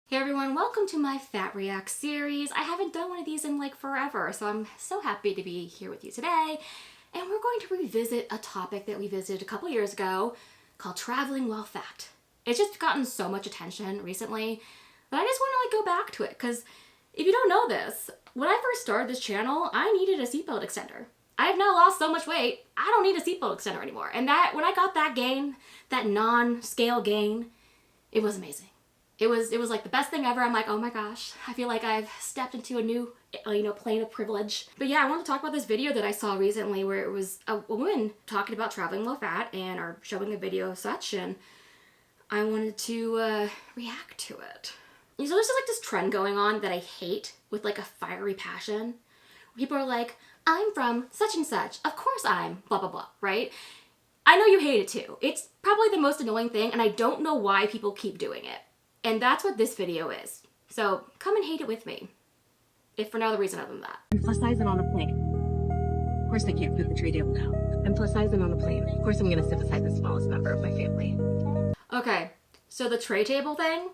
Hey everyone, welcome to my Fat React series. I haven't done one of these in like forever, so I'm so happy to be here with you today. And we're going to revisit a topic that we visited a couple years ago called traveling while fat. It's just gotten so much attention recently that I just want to go back to it, because if you don't know this, when I first started this channel, I needed a seatbelt extender. I have now lost so much weight, I don't need a seatbelt extender anymore. And that when I got that gain, that non-scale gain, it was amazing. It was like the best thing ever. I'm like, oh my gosh, I feel like I've stepped into a new, plane of privilege. But yeah, I want to talk about this video that I saw recently where it was a woman talking about traveling low fat and are showing a video of such, and I wanted to react to it. So there's just like this trend going on that I hate with like a fiery passion. People are like, I'm from such and such. Of course I'm blah, blah, blah, right? I know you hate it too. It's probably the most annoying thing, and I don't know why people keep doing it. And that's what this video is. So come and hate it with me, if for no other reason other than that. I'm plus size and on a plane. Of course I can't fit the tray table now. I'm plus size and on a plane. Of course I'm gonna sit beside the smallest member of my family. Okay, so the tray table thing,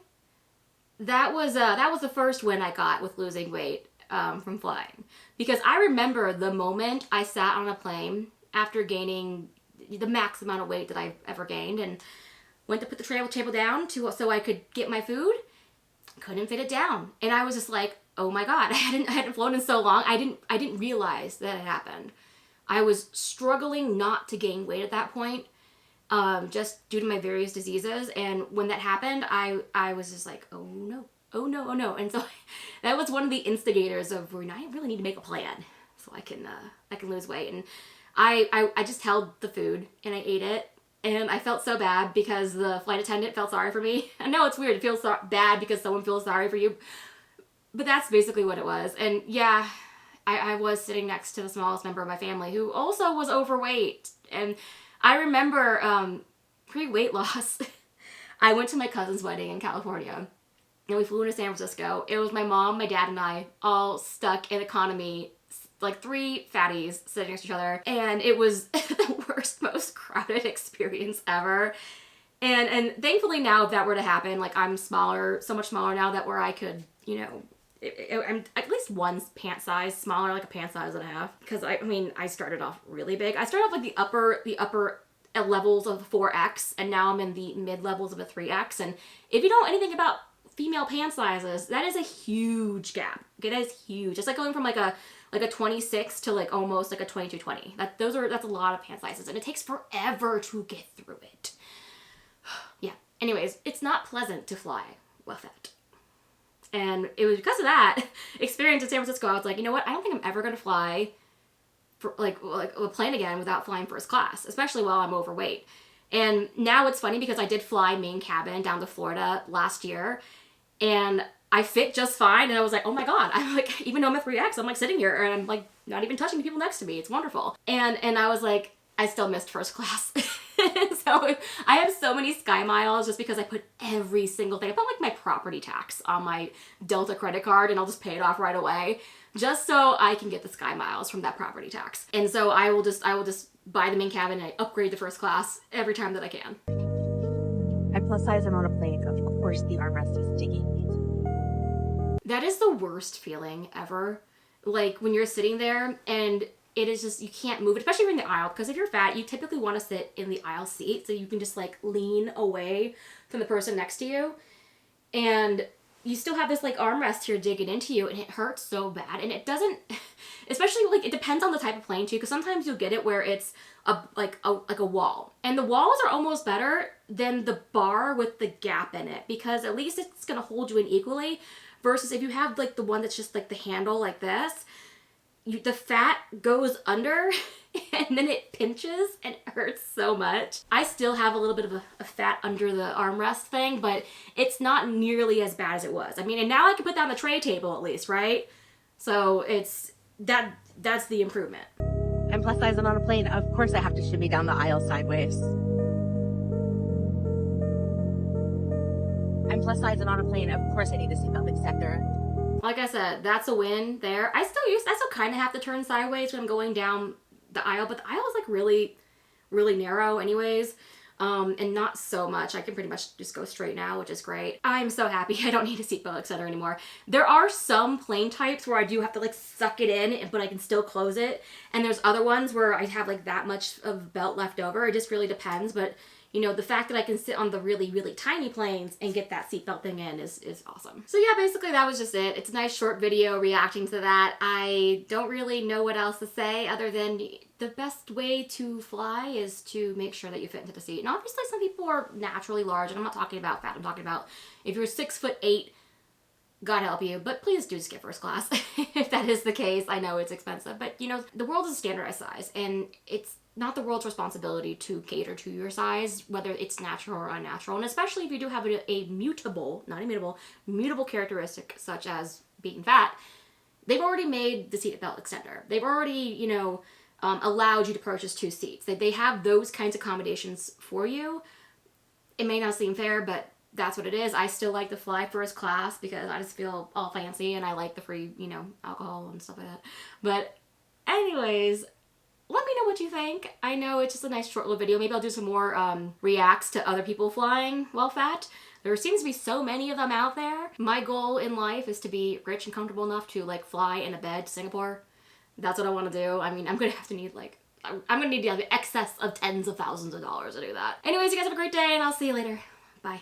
that was the first win I got with losing weight from flying. Because I remember the moment I sat on a plane after gaining the max amount of weight that I've ever gained, and went to put the tray table down so I could get my food, couldn't fit it down. And I was just like, oh my God, I hadn't flown in so long. I didn't realize that it happened. I was struggling not to gain weight at that point, just due to my various diseases. And when that happened, I was just like, oh no, oh no, oh no. And so that was one of the instigators of where I really need to make a plan so I can lose weight. And I just held the food and I ate it. And I felt so bad because the flight attendant felt sorry for me. I know it's weird to feel bad because someone feels sorry for you, but that's basically what it was. And yeah, I was sitting next to the smallest member of my family who also was overweight. And I remember pre-weight loss, I went to my cousin's wedding in California and we flew into San Francisco. It was my mom, my dad, and I all stuck in economy, like three fatties sitting next to each other, and it was the worst, most crowded experience ever. And thankfully now if that were to happen, like I'm smaller, so much smaller now that where I could, I'm at least one pant size smaller, like a pant size and a half. Because I started off really big. I started off like the upper levels of 4X, and now I'm in the mid levels of a 3X. And if you know anything about female pant sizes, that is a huge gap. Okay, that is huge. It's like going from like a 26 to like almost like a 22-20. That's a lot of pant sizes, and it takes forever to get through it. Yeah. Anyways, it's not pleasant to fly while fat. And it was because of that experience in San Francisco, I was like, you know what? I don't think I'm ever going to fly for like a plane again without flying first class, especially while I'm overweight. And now it's funny because I did fly main cabin down to Florida last year, and I fit just fine, and I was like, oh my God, I'm like, even though I'm a 3X, I'm like sitting here and I'm like not even touching the people next to me. It's wonderful. And I was like, I still missed first class. So I have so many Sky Miles just because I put every single thing. I put like my property tax on my Delta credit card, and I'll just pay it off right away just so I can get the Sky Miles from that property tax. And so I will just buy the main cabin and I upgrade to first class every time that I can. I'm plus size and on a plane. Of course the armrest is digging me. That is the worst feeling ever. Like when you're sitting there and it is just, you can't move, especially in the aisle, because if you're fat, you typically want to sit in the aisle seat so you can just like lean away from the person next to you. And you still have this like armrest here digging into you, and it hurts so bad. And it doesn't, especially like, it depends on the type of plane too, because sometimes you'll get it where it's like a wall. And the walls are almost better than the bar with the gap in it, because at least it's going to hold you in equally. Versus if you have like the one that's just like the handle like this, the fat goes under and then it pinches and it hurts so much. I still have a little bit of a fat under the armrest thing, but it's not nearly as bad as it was. I mean, and now I can put down the tray table at least, right? So that's the improvement. I'm plus size and on a plane. Of course I have to shimmy down the aisle sideways. I'm plus size and on a plane. Of course I need a seatbelt extender. Like I said, that's a win there. I still kind of have to turn sideways when I'm going down the aisle, but the aisle is like really, really narrow anyways. and not so much. I can pretty much just go straight now, which is great. I'm so happy I don't need a seatbelt extender anymore. There are some plane types where I do have to like suck it in, but I can still close it. And there's other ones where I have like that much of belt left over. It just really depends. But you know, the fact that I can sit on the really, really tiny planes and get that seatbelt thing in is awesome. So yeah, basically that was just it. It's a nice short video reacting to that. I don't really know what else to say other than the best way to fly is to make sure that you fit into the seat. And obviously some people are naturally large, and I'm not talking about fat. I'm talking about if you're 6'8", God help you, but please do skip first class if that is the case. I know it's expensive, but you know, the world is a standardized size, and it's not the world's responsibility to cater to your size, whether it's natural or unnatural. And especially if you do have a mutable, not immutable, mutable characteristic such as being fat, they've already made the seat belt extender. They've already, you know, allowed you to purchase 2 seats. They have those kinds of accommodations for you. It may not seem fair, but that's what it is. I still like to fly first class because I just feel all fancy and I like the free, you know, alcohol and stuff like that. But anyways, let me know what you think. I know it's just a nice short little video. Maybe I'll do some more reacts to other people flying while fat. There seems to be so many of them out there. My goal in life is to be rich and comfortable enough to like fly in a bed to Singapore. That's what I want to do. I mean, I'm gonna have to need like, I'm gonna need the excess of tens of thousands of dollars to do that. Anyways, you guys have a great day and I'll see you later. Bye.